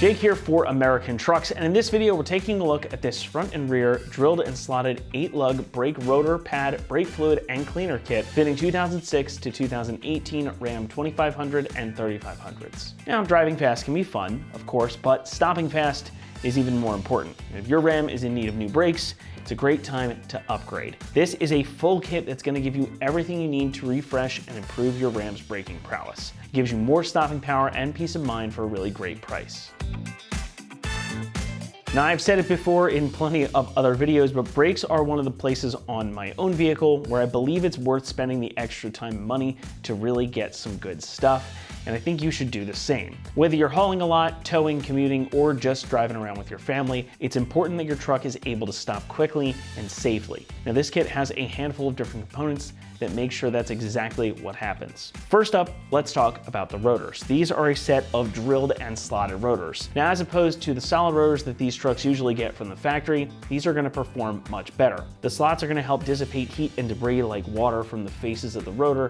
Jake here for American Trucks, and in this video we're taking a look at this front and rear drilled and slotted 8-lug brake rotor, pad, brake fluid, and cleaner kit fitting 2006 to 2018 Ram 2500 and 3500s. Now, driving fast can be fun, of course, but stopping fast is even more important. If your Ram is in need of new brakes, it's a great time to upgrade. This is a full kit that's going to give you everything you need to refresh and improve your Ram's braking prowess. It gives you more stopping power and peace of mind for a really great price. Now, I've said it before in plenty of other videos, but brakes are one of the places on my own vehicle where I believe it's worth spending the extra time and money to really get some good stuff, and I think you should do the same. Whether you're hauling a lot, towing, commuting, or just driving around with your family, it's important that your truck is able to stop quickly and safely. Now, this kit has a handful of different components that make sure that's exactly what happens. First up, let's talk about the rotors. These are a set of drilled and slotted rotors. Now, as opposed to the solid rotors that these trucks usually get from the factory, these are going to perform much better. The slots are going to help dissipate heat and debris like water from the faces of the rotor,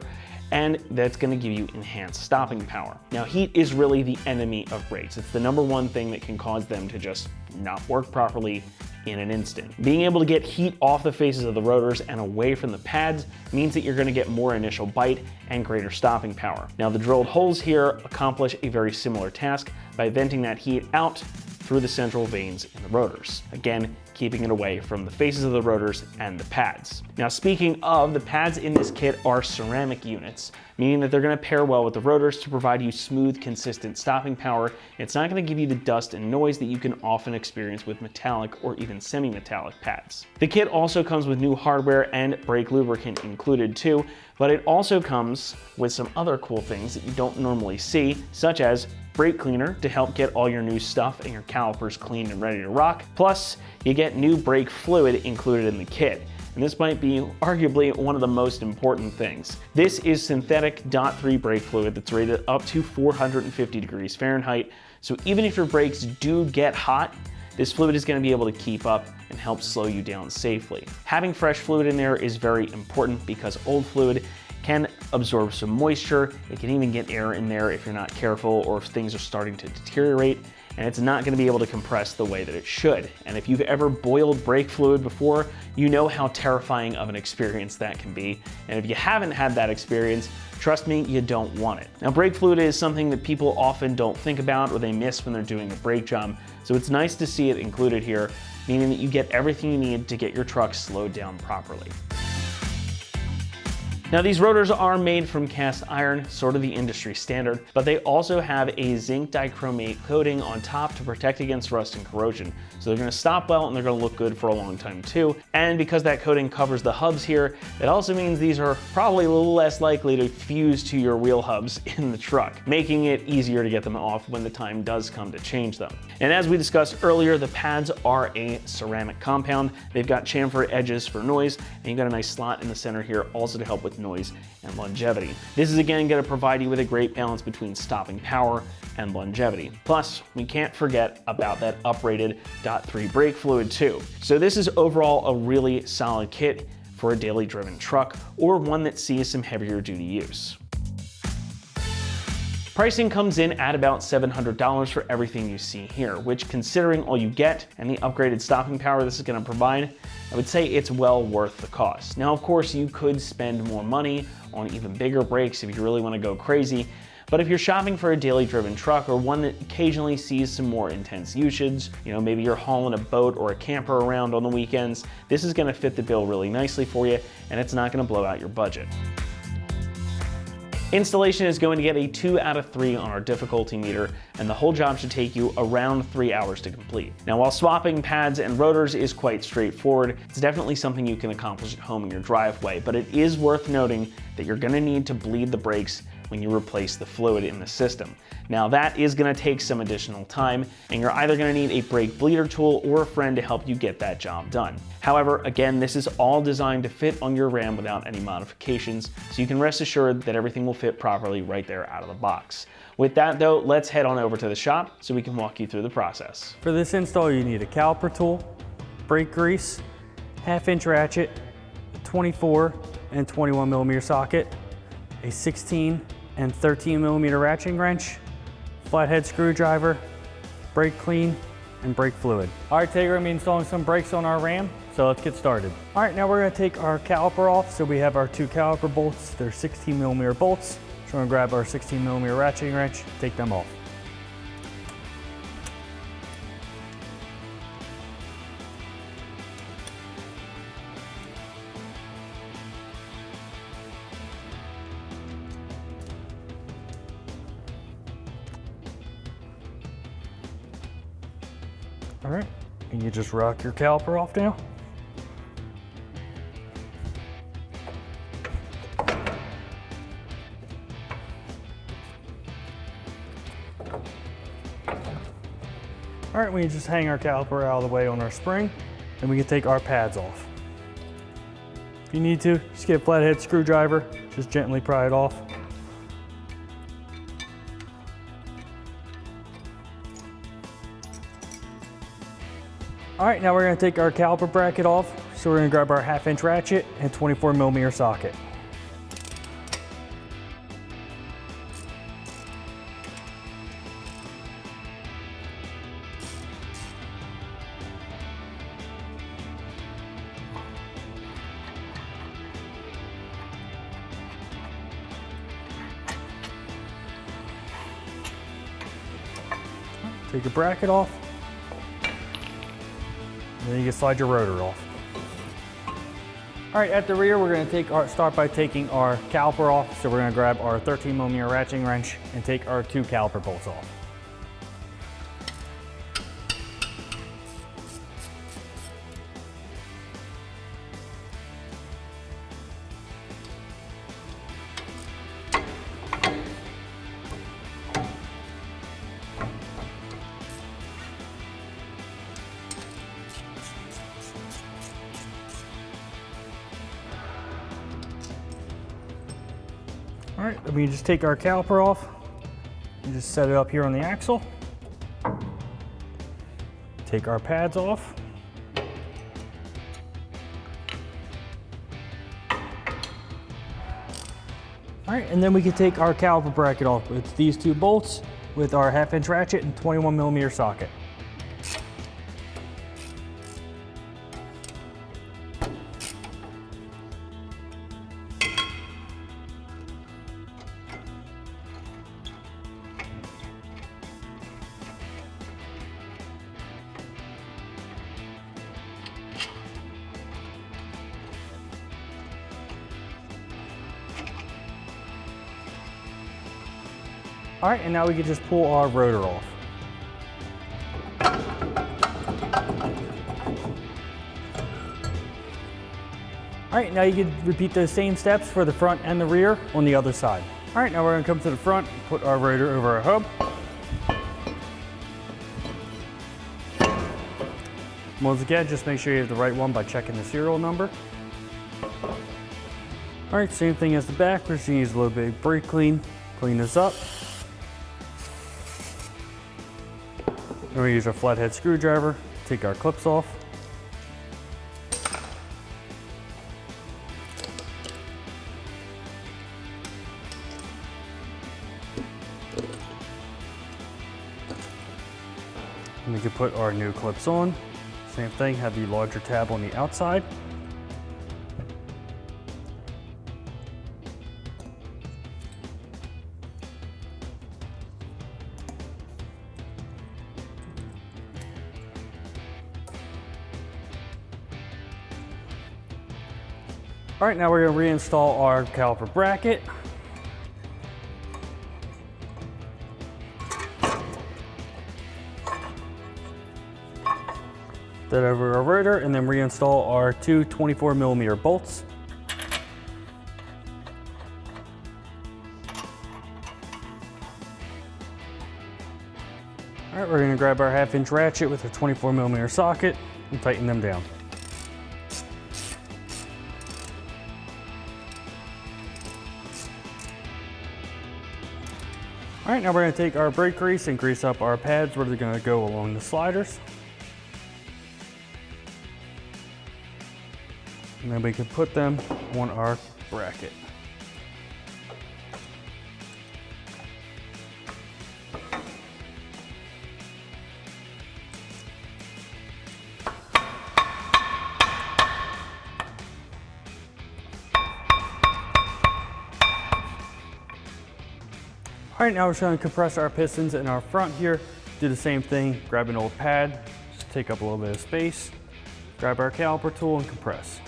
and that's going to give you enhanced stopping power. Now, heat is really the enemy of brakes. It's the #1 thing that can cause them to just not work properly in an instant. Being able to get heat off the faces of the rotors and away from the pads means that you're going to get more initial bite and greater stopping power. Now, the drilled holes here accomplish a very similar task by venting that heat out through the central vanes in the rotors. Again, keeping it away from the faces of the rotors and the pads. Now, speaking of, the pads in this kit are ceramic units, meaning that they're going to pair well with the rotors to provide you smooth, consistent stopping power. It's not going to give you the dust and noise that you can often experience with metallic or even semi-metallic pads. The kit also comes with new hardware and brake lubricant included too, but it also comes with some other cool things that you don't normally see, such as brake cleaner to help get all your new stuff and your calipers clean and ready to rock. Plus, you get new brake fluid included in the kit. And this might be arguably one of the most important things. This is synthetic DOT3 brake fluid that's rated up to 450 degrees Fahrenheit. So even if your brakes do get hot, this fluid is going to be able to keep up and help slow you down safely. Having fresh fluid in there is very important because old fluid can absorb some moisture. It can even get air in there if you're not careful or if things are starting to deteriorate, and it's not going to be able to compress the way that it should. And if you've ever boiled brake fluid before, you know how terrifying of an experience that can be. And if you haven't had that experience, trust me, you don't want it. Now, brake fluid is something that people often don't think about or they miss when they're doing a brake job, so it's nice to see it included here, meaning that you get everything you need to get your truck slowed down properly. Now, these rotors are made from cast iron, sort of the industry standard, but they also have a zinc dichromate coating on top to protect against rust and corrosion. So they're gonna stop well and they're gonna look good for a long time too. And because that coating covers the hubs here, it also means these are probably a little less likely to fuse to your wheel hubs in the truck, making it easier to get them off when the time does come to change them. And as we discussed earlier, the pads are a ceramic compound. They've got chamfer edges for noise, and you've got a nice slot in the center here also to help with noise and longevity. This is again going to provide you with a great balance between stopping power and longevity. Plus, we can't forget about that uprated DOT3 brake fluid too. So this is overall a really solid kit for a daily driven truck or one that sees some heavier duty use. Pricing comes in at about $700 for everything you see here, which, considering all you get and the upgraded stopping power this is going to provide, I would say it's well worth the cost. Now, of course, you could spend more money on even bigger brakes if you really want to go crazy, but if you're shopping for a daily driven truck or one that occasionally sees some more intense usage, maybe you're hauling a boat or a camper around on the weekends, this is going to fit the bill really nicely for you, and it's not going to blow out your budget. Installation is going to get a 2 out of 3 on our difficulty meter, and the whole job should take you around 3 hours to complete. Now, while swapping pads and rotors is quite straightforward, it's definitely something you can accomplish at home in your driveway, but it is worth noting that you're going to need to bleed the brakes when you replace the fluid in the system. Now, that is going to take some additional time, and you're either going to need a brake bleeder tool or a friend to help you get that job done. However, again, this is all designed to fit on your Ram without any modifications, so you can rest assured that everything will fit properly right there out of the box. With that though, let's head on over to the shop so we can walk you through the process. For this install, you need a caliper tool, brake grease, 1/2-inch ratchet, a 24 and 21 millimeter socket, a 16 and 13 millimeter ratcheting wrench, flathead screwdriver, brake clean, and brake fluid. All right, today we're gonna be installing some brakes on our Ram, so let's get started. All right, now we're gonna take our caliper off. So we have our 2 caliper bolts. They're 16mm bolts. So we're gonna grab our 16mm ratcheting wrench, take them off. All right, and you just rock your caliper off now. All right, we just hang our caliper out of the way on our spring, and we can take our pads off. If you need to, just get a flathead screwdriver, just gently pry it off. All right, now we're gonna take our caliper bracket off. So we're gonna grab our 1/2" ratchet and 24mm socket. Take your bracket off. And then you can slide your rotor off. All right, at the rear, we're gonna start by taking our caliper off. So we're gonna grab our 13mm ratcheting wrench and take our 2 caliper bolts off. All right, then we just take our caliper off and just set it up here on the axle. Take our pads off. All right, and then we can take our caliper bracket off. It's these 2 bolts with our 1/2" ratchet and 21mm socket. All right, and now we can just pull our rotor off. All right, now you can repeat those same steps for the front and the rear on the other side. All right, now we're gonna come to the front, put our rotor over our hub. Once again, just make sure you have the right one by checking the serial number. All right, same thing as the back. We're just gonna use a little bit of brake clean this up. Then we use our flathead screwdriver, take our clips off. And we can put our new clips on. Same thing, have the larger tab on the outside. All right, now we're gonna reinstall our caliper bracket. That over our rotor, and then reinstall our 2 24mm bolts. All right, we're gonna grab our 1/2" ratchet with a 24mm socket and tighten them down. All right, now we're gonna take our brake grease and grease up our pads where they're gonna go along the sliders. And then we can put them on our bracket. All right, now we're just gonna compress our pistons in our front here. Do the same thing, grab an old pad, just take up a little bit of space, grab our caliper tool and compress.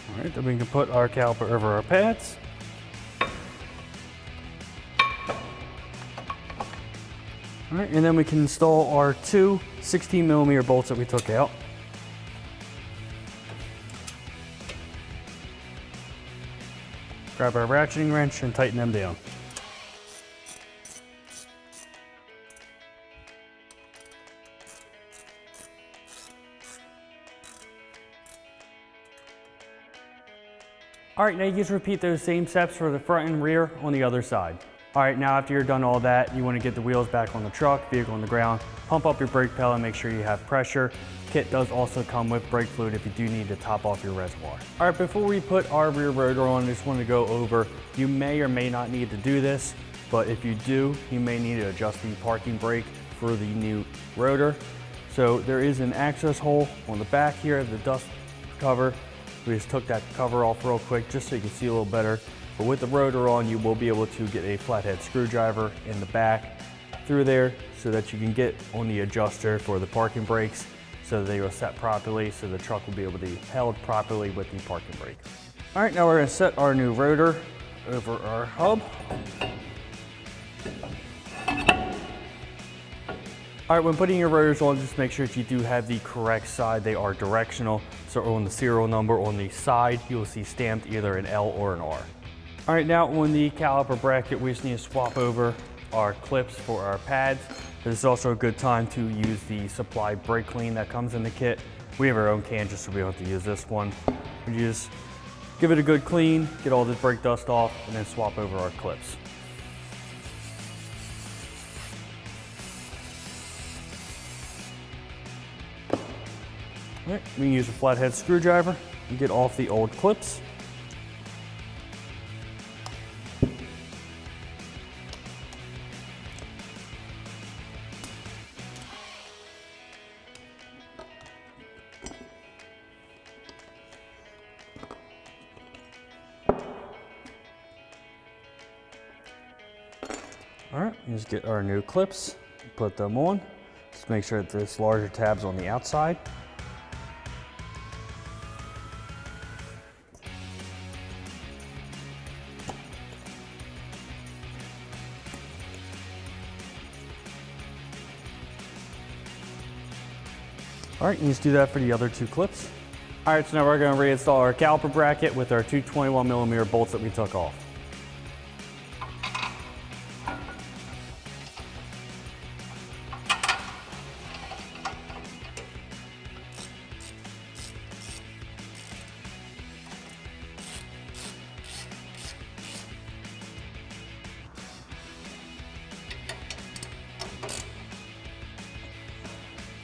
All right, then we can put our caliper over our pads. All right, and then we can install our two 16mm bolts that we took out. Grab our ratcheting wrench and tighten them down. All right, now you just repeat those same steps for the front and rear on the other side. All right, now after you're done all that, you want to get the wheels back on the truck, vehicle on the ground, pump up your brake pedal and make sure you have pressure. Kit does also come with brake fluid if you do need to top off your reservoir. All right, before we put our rear rotor on, I just want to go over, you may or may not need to do this, but if you do, you may need to adjust the parking brake for the new rotor. So there is an access hole on the back here, the dust cover. We just took that cover off real quick just so you can see a little better. But with the rotor on, you will be able to get a flathead screwdriver in the back through there so that you can get on the adjuster for the parking brakes so that they will set properly so the truck will be able to be held properly with the parking brake. All right, now we're gonna set our new rotor over our hub. All right, when putting your rotors on, just make sure that you do have the correct side. They are directional. So on the serial number on the side, you will see stamped either an L or an R. All right, now on the caliper bracket, we just need to swap over our clips for our pads. This is also a good time to use the supply brake clean that comes in the kit. We have our own can just so we don't have to use this one. We just give it a good clean, get all the brake dust off, and then swap over our clips. All right, we can use a flathead screwdriver and get off the old clips. All right, just get our new clips, put them on. Just make sure that there's larger tabs on the outside. All right, you just do that for the other two clips. All right, so now we're gonna reinstall our caliper bracket with our two 21mm bolts that we took off.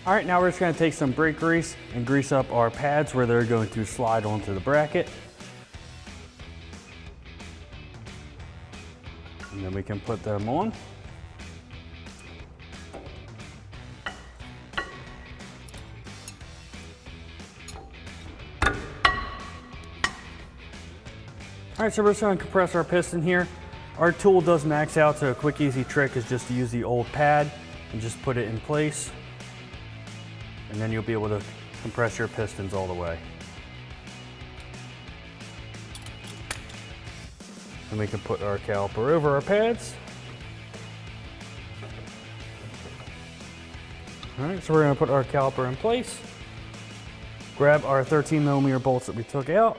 All right, now we're just gonna take some brake grease and grease up our pads where they're going to slide onto the bracket. And then we can put them on. All right, so we're just gonna compress our piston here. Our tool does max out, so a quick, easy trick is just to use the old pad and just put it in place. And then you'll be able to compress your pistons all the way. And we can put our caliper over our pads. All right, so we're gonna put our caliper in place. Grab our 13mm bolts that we took out.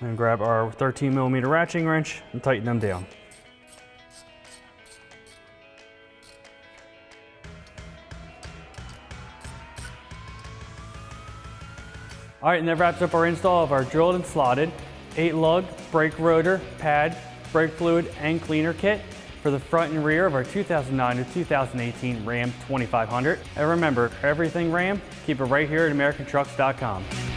And grab our 13mm ratcheting wrench and tighten them down. All right, and that wraps up our install of our drilled and slotted 8-lug brake rotor, pad, brake fluid, and cleaner kit for the front and rear of our 2009 to 2018 Ram 2500. And remember, everything Ram, keep it right here at AmericanTrucks.com.